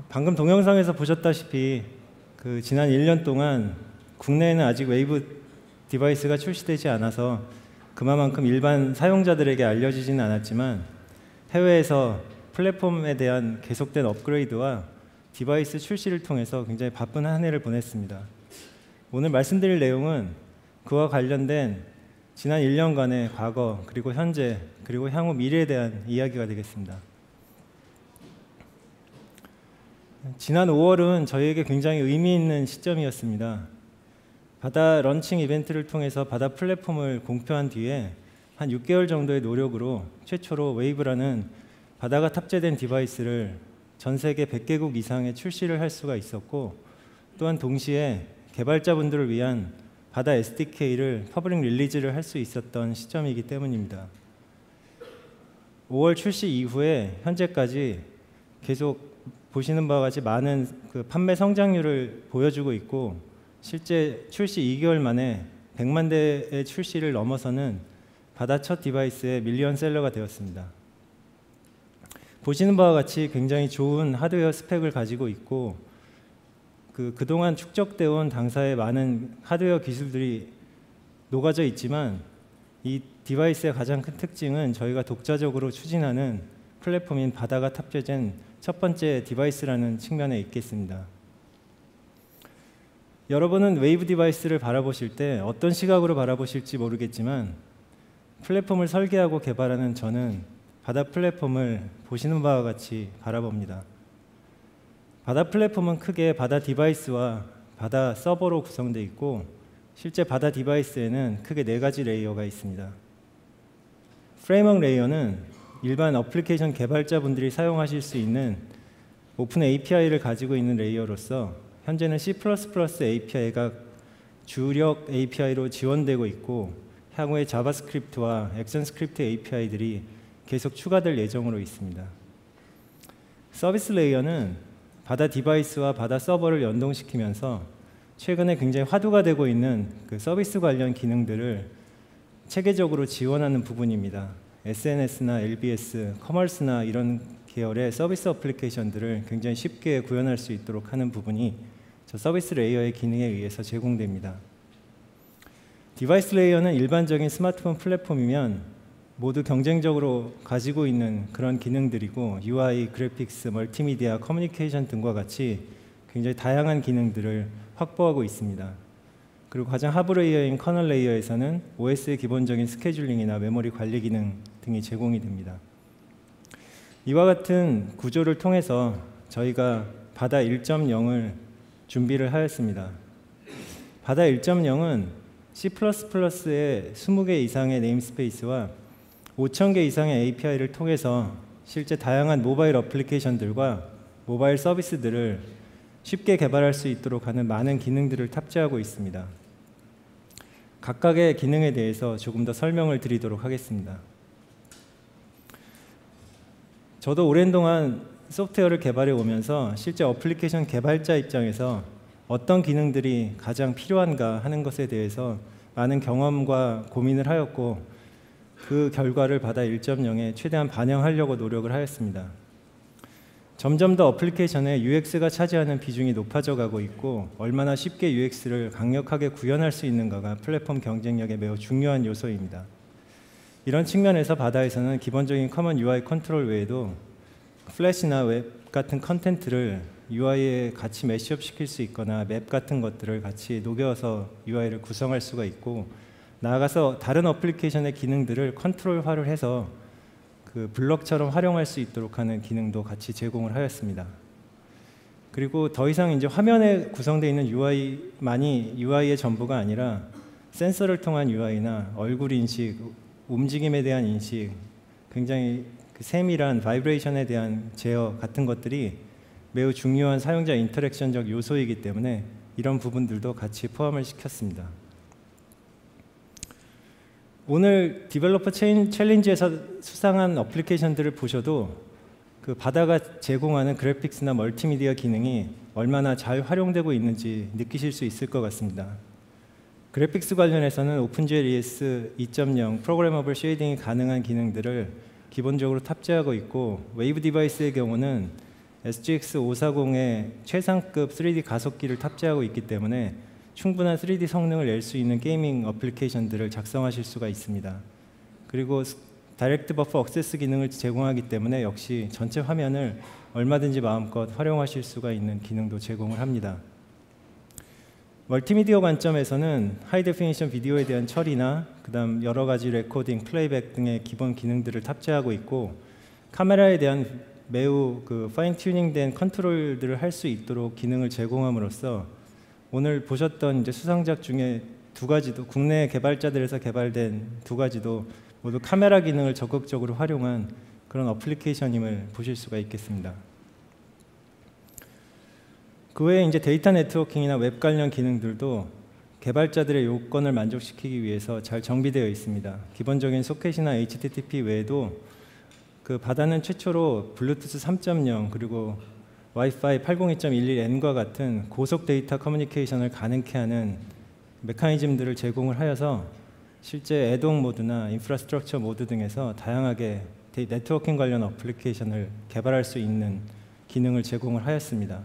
방금 동영상에서 보셨다시피 지난 1년 동안 국내에는 아직 웨이브 디바이스가 출시되지 않아서 그만큼 일반 사용자들에게 알려지지는 않았지만 해외에서 플랫폼에 대한 계속된 업그레이드와 디바이스 출시를 통해서 굉장히 바쁜 한 해를 보냈습니다. 오늘 말씀드릴 내용은 그와 관련된 지난 1년간의 과거, 그리고 현재, 그리고 향후 미래에 대한 이야기가 되겠습니다. 지난 5월은 저희에게 굉장히 의미 있는 시점이었습니다. 바다 런칭 이벤트를 통해서 바다 플랫폼을 공표한 뒤에 한 6개월 정도의 노력으로 최초로 웨이브라는 바다가 탑재된 디바이스를 전 세계 100개국 이상에 출시를 할 수가 있었고, 또한 동시에 개발자분들을 위한 바다 SDK를 퍼블릭 릴리즈를 할 수 있었던 시점이기 때문입니다. 5월 출시 이후에 현재까지 계속 보시는 바와 같이 많은 판매 성장률을 보여주고 있고, 실제 출시 2개월 만에 100만 대의 출시를 넘어서는 바다 첫 디바이스의 밀리언셀러가 되었습니다. 보시는 바와 같이 굉장히 좋은 하드웨어 스펙을 가지고 있고, 그동안 축적되어 온 당사의 많은 하드웨어 기술들이 녹아져 있지만, 이 디바이스의 가장 큰 특징은 저희가 독자적으로 추진하는 플랫폼인 바다가 탑재된 첫 번째 디바이스라는 측면에 있겠습니다. 여러분은 웨이브 디바이스를 바라보실 때 어떤 시각으로 바라보실지 모르겠지만, 플랫폼을 설계하고 개발하는 저는 바다 플랫폼을 보시는 바와 같이 바라봅니다. 바다 플랫폼은 크게 바다 디바이스와 바다 서버로 구성되어 있고, 실제 바다 디바이스에는 크게 4가지 레이어가 있습니다. 프레임워크 레이어는 일반 어플리케이션 개발자분들이 사용하실 수 있는 오픈 API를 가지고 있는 레이어로서 현재는 C++ API가 주력 API로 지원되고 있고, 향후에 자바스크립트와 액션스크립트 API들이 계속 추가될 예정으로 있습니다. 서비스 레이어는 바다 디바이스와 바다 서버를 연동시키면서 최근에 굉장히 화두가 되고 있는 서비스 관련 기능들을 체계적으로 지원하는 부분입니다. SNS나 LBS, 커머스나 이런 계열의 서비스 어플리케이션들을 굉장히 쉽게 구현할 수 있도록 하는 부분이 저 서비스 레이어의 기능에 의해서 제공됩니다. 디바이스 레이어는 일반적인 스마트폰 플랫폼이면 모두 경쟁적으로 가지고 있는 그런 기능들이고, UI, 그래픽스, 멀티미디어, 커뮤니케이션 등과 같이 굉장히 다양한 기능들을 확보하고 있습니다. 그리고 가장 하부 레이어인 커널 레이어에서는 OS의 기본적인 스케줄링이나 메모리 관리 기능 등이 제공이 됩니다. 이와 같은 구조를 통해서 저희가 바다 1.0을 준비를 하였습니다. 바다 1.0은 C++의 20개 이상의 네임스페이스와 5,000개 이상의 API를 통해서 실제 다양한 모바일 어플리케이션들과 모바일 서비스들을 쉽게 개발할 수 있도록 하는 많은 기능들을 탑재하고 있습니다. 각각의 기능에 대해서 조금 더 설명을 드리도록 하겠습니다. 저도 오랜 동안 소프트웨어를 개발해 오면서 실제 어플리케이션 개발자 입장에서 어떤 기능들이 가장 필요한가 하는 것에 대해서 많은 경험과 고민을 하였고, 그 결과를 바다 1.0에 최대한 반영하려고 노력을 하였습니다. 점점 더 어플리케이션의 UX가 차지하는 비중이 높아져 가고 있고, 얼마나 쉽게 UX를 강력하게 구현할 수 있는가가 플랫폼 경쟁력에 매우 중요한 요소입니다. 이런 측면에서 바다에서는 기본적인 커먼 UI 컨트롤 외에도 플래시나 웹 같은 컨텐츠를 UI에 같이 매시업 시킬 수 있거나 맵 같은 것들을 같이 녹여서 UI를 구성할 수가 있고, 나아가서 다른 어플리케이션의 기능들을 컨트롤화를 해서 블럭처럼 활용할 수 있도록 하는 기능도 같이 제공을 하였습니다. 그리고 더 이상 이제 화면에 구성되어 있는 UI만이 UI의 전부가 아니라 센서를 통한 UI나 얼굴 인식, 움직임에 대한 인식, 굉장히 세밀한 바이브레이션에 대한 제어 같은 것들이 매우 중요한 사용자 인터랙션적 요소이기 때문에 이런 부분들도 같이 포함을 시켰습니다. 오늘 디벨로퍼 챌린지에서 수상한 어플리케이션들을 보셔도 바다가 제공하는 그래픽스나 멀티미디어 기능이 얼마나 잘 활용되고 있는지 느끼실 수 있을 것 같습니다. 그래픽스 관련해서는 오픈GL ES 2.0 프로그래머블 쉐이딩이 가능한 기능들을 기본적으로 탑재하고 있고, 웨이브 디바이스의 경우는 SGX 540의 최상급 3D 가속기를 탑재하고 있기 때문에 충분한 3D 성능을 낼 수 있는 게이밍 어플리케이션들을 작성하실 수가 있습니다. 그리고 다이렉트 버프 억세스 기능을 제공하기 때문에 역시 전체 화면을 얼마든지 마음껏 활용하실 수가 있는 기능도 제공을 합니다. 멀티미디어 관점에서는 하이 데피니션 비디오에 대한 처리나 그다음 여러 가지 레코딩, 플레이백 등의 기본 기능들을 탑재하고 있고 카메라에 대한 매우 파인 튜닝된 컨트롤들을 할 수 있도록 기능을 제공함으로써 오늘 보셨던 이제 수상작 중에 두 가지도 국내 개발자들에서 개발된 두 가지도 모두 카메라 기능을 적극적으로 활용한 그런 어플리케이션임을 보실 수가 있겠습니다. 그 외에 이제 데이터 네트워킹이나 웹 관련 기능들도 개발자들의 요건을 만족시키기 위해서 잘 정비되어 있습니다. 기본적인 소켓이나 HTTP 외에도 바다는 최초로 블루투스 3.0 그리고 와이파이 802.11n과 같은 고속 데이터 커뮤니케이션을 가능케 하는 메커니즘들을 제공을 하여서 실제 애동 모드나 인프라스트럭처 모드 등에서 다양하게 네트워킹 관련 어플리케이션을 개발할 수 있는 기능을 제공을 하였습니다.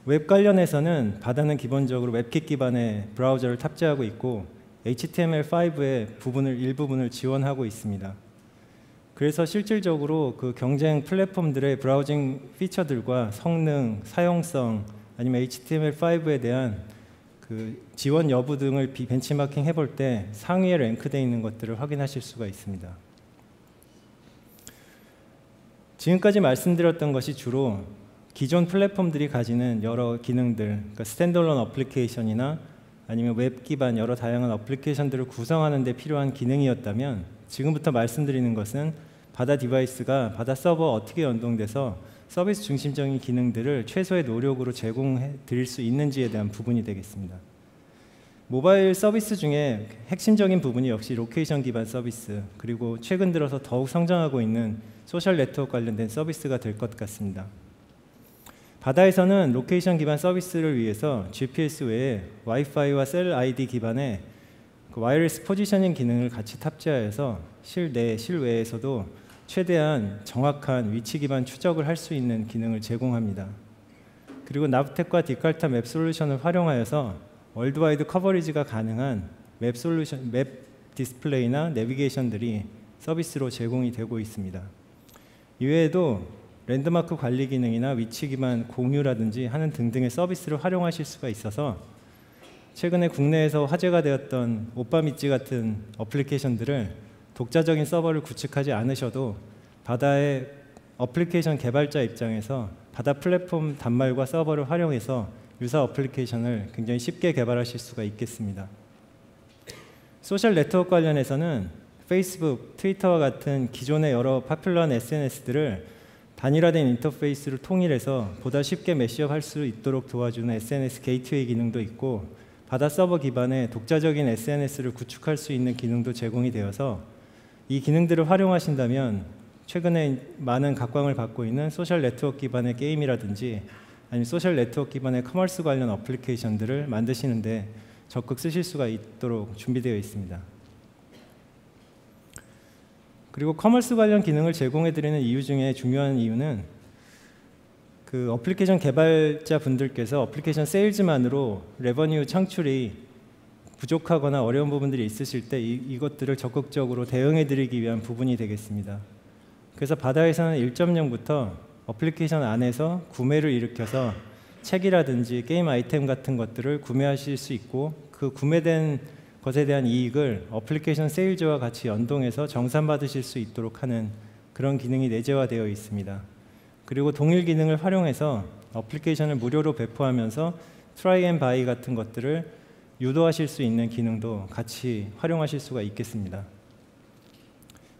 웹 관련해서는 바다는 기본적으로 웹킷 기반의 브라우저를 탑재하고 있고 HTML5의 일부분을 지원하고 있습니다. 그래서 실질적으로 경쟁 플랫폼들의 브라우징 피처들과 성능, 사용성, 아니면 HTML5에 대한 지원 여부 등을 벤치마킹 해볼 때 상위에 랭크되어 있는 것들을 확인하실 수가 있습니다. 지금까지 말씀드렸던 것이 주로 기존 플랫폼들이 가지는 여러 기능들, 그러니까 스탠드얼론 어플리케이션이나 아니면 웹 기반 여러 다양한 어플리케이션들을 구성하는 데 필요한 기능이었다면 지금부터 말씀드리는 것은 바다 디바이스가 바다 서버와 어떻게 연동돼서 서비스 중심적인 기능들을 최소의 노력으로 제공해 드릴 수 있는지에 대한 부분이 되겠습니다. 모바일 서비스 중에 핵심적인 부분이 역시 로케이션 기반 서비스, 그리고 최근 들어서 더욱 성장하고 있는 소셜 네트워크 관련된 서비스가 될 것 같습니다. 바다에서는 로케이션 기반 서비스를 위해서 GPS 외에 와이파이와 셀 ID 기반의 와이어리스 포지셔닝 기능을 같이 탑재하여서 실내, 실외에서도 최대한 정확한 위치 기반 추적을 할 수 있는 기능을 제공합니다. 그리고 나브텍과 디칼타 맵 솔루션을 활용하여서 월드와이드 커버리지가 가능한 맵 디스플레이나 내비게이션들이 서비스로 제공이 되고 있습니다. 이외에도 랜드마크 관리 기능이나 위치 기반 공유라든지 하는 등등의 서비스를 활용하실 수가 있어서 최근에 국내에서 화제가 되었던 오빠미찌 같은 어플리케이션들을 독자적인 서버를 구축하지 않으셔도 바다의 어플리케이션 개발자 입장에서 바다 플랫폼 단말과 서버를 활용해서 유사 어플리케이션을 굉장히 쉽게 개발하실 수가 있겠습니다. 소셜 네트워크 관련해서는 페이스북, 트위터와 같은 기존의 여러 파퓰러한 SNS들을 단일화된 인터페이스를 통일해서 보다 쉽게 매시업할 수 있도록 도와주는 SNS 게이트웨이 기능도 있고 바다 서버 기반의 독자적인 SNS를 구축할 수 있는 기능도 제공이 되어서 이 기능들을 활용하신다면 최근에 많은 각광을 받고 있는 소셜 네트워크 기반의 게임이라든지 아니면 소셜 네트워크 기반의 커머스 관련 어플리케이션들을 만드시는데 적극 쓰실 수가 있도록 준비되어 있습니다. 그리고 커머스 관련 기능을 제공해드리는 이유 중에 중요한 이유는 어플리케이션 개발자 분들께서 어플리케이션 세일즈만으로 레버뉴 창출이 부족하거나 어려운 부분들이 있으실 때 이것들을 적극적으로 대응해드리기 위한 부분이 되겠습니다. 그래서 바다에서는 1.0부터 어플리케이션 안에서 구매를 일으켜서 책이라든지 게임 아이템 같은 것들을 구매하실 수 있고 그 구매된 것에 대한 이익을 어플리케이션 세일즈와 같이 연동해서 정산받으실 수 있도록 하는 그런 기능이 내재화되어 있습니다. 그리고 동일 기능을 활용해서 어플리케이션을 무료로 배포하면서 트라이 앤 바이 같은 것들을 유도하실 수 있는 기능도 같이 활용하실 수가 있겠습니다.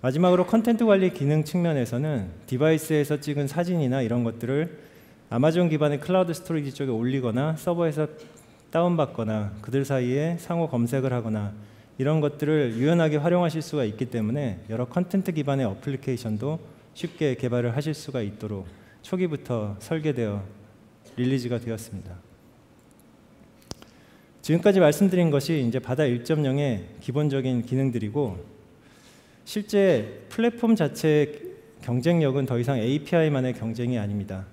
마지막으로 컨텐트 관리 기능 측면에서는 디바이스에서 찍은 사진이나 이런 것들을 아마존 기반의 클라우드 스토리지 쪽에 올리거나 서버에서 다운받거나 그들 사이에 상호 검색을 하거나 이런 것들을 유연하게 활용하실 수가 있기 때문에 여러 컨텐트 기반의 어플리케이션도 쉽게 개발을 하실 수가 있도록 초기부터 설계되어 릴리즈가 되었습니다. 지금까지 말씀드린 것이 이제 바다 1.0의 기본적인 기능들이고 실제 플랫폼 자체의 경쟁력은 더 이상 API만의 경쟁이 아닙니다.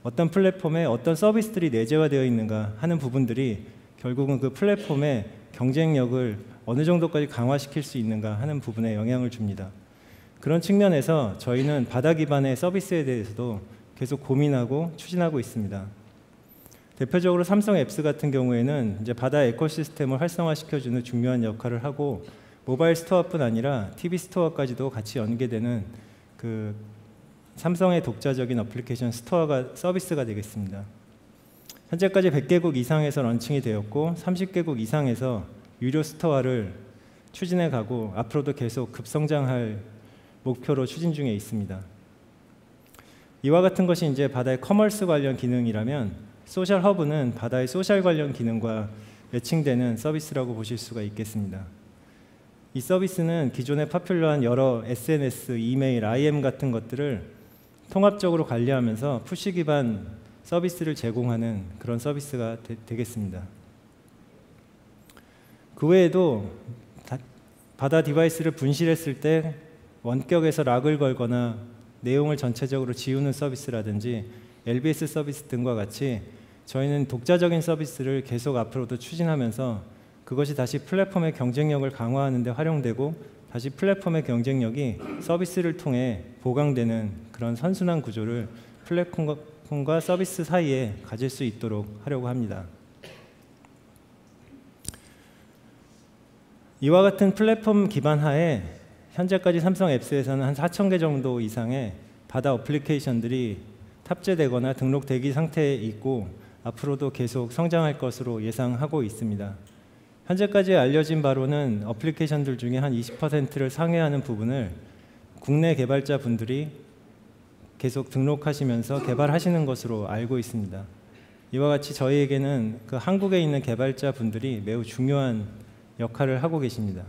어떤 플랫폼에 어떤 서비스들이 내재화되어 있는가 하는 부분들이 결국은 그 플랫폼의 경쟁력을 어느 정도까지 강화시킬 수 있는가 하는 부분에 영향을 줍니다. 그런 측면에서 저희는 바다 기반의 서비스에 대해서도 계속 고민하고 추진하고 있습니다. 대표적으로 삼성 앱스 같은 경우에는 이제 바다 에코시스템을 활성화시켜주는 중요한 역할을 하고 모바일 스토어뿐 아니라 TV 스토어까지도 같이 연계되는 그 삼성의 독자적인 어플리케이션 스토어가 서비스가 되겠습니다. 현재까지 100개국 이상에서 런칭이 되었고 30개국 이상에서 유료 스토어를 추진해 가고 앞으로도 계속 급성장할 목표로 추진 중에 있습니다. 이와 같은 것이 이제 바다의 커머스 관련 기능이라면 소셜 허브는 바다의 소셜 관련 기능과 매칭되는 서비스라고 보실 수가 있겠습니다. 이 서비스는 기존에 파퓰러한 여러 SNS, 이메일, IM 같은 것들을 통합적으로 관리하면서 푸시 기반 서비스를 제공하는 그런 서비스가 되겠습니다. 그 외에도 바다 디바이스를 분실했을 때 원격에서 락을 걸거나 내용을 전체적으로 지우는 서비스라든지 LBS 서비스 등과 같이 저희는 독자적인 서비스를 계속 앞으로도 추진하면서 그것이 다시 플랫폼의 경쟁력을 강화하는 데 활용되고 다시 플랫폼의 경쟁력이 서비스를 통해 보강되는 그런 선순환 구조를 플랫폼과 서비스 사이에 가질 수 있도록 하려고 합니다. 이와 같은 플랫폼 기반 하에 현재까지 삼성 앱스에서는 한 4,000개 정도 이상의 바다 어플리케이션들이 탑재되거나 등록 대기 상태에 있고 앞으로도 계속 성장할 것으로 예상하고 있습니다. 현재까지 알려진 바로는 어플리케이션들 중에 한 20%를 상회하는 부분을 국내 개발자분들이 계속 등록하시면서 개발하시는 것으로 알고 있습니다. 이와 같이 저희에게는 그 한국에 있는 개발자분들이 매우 중요한 역할을 하고 계십니다.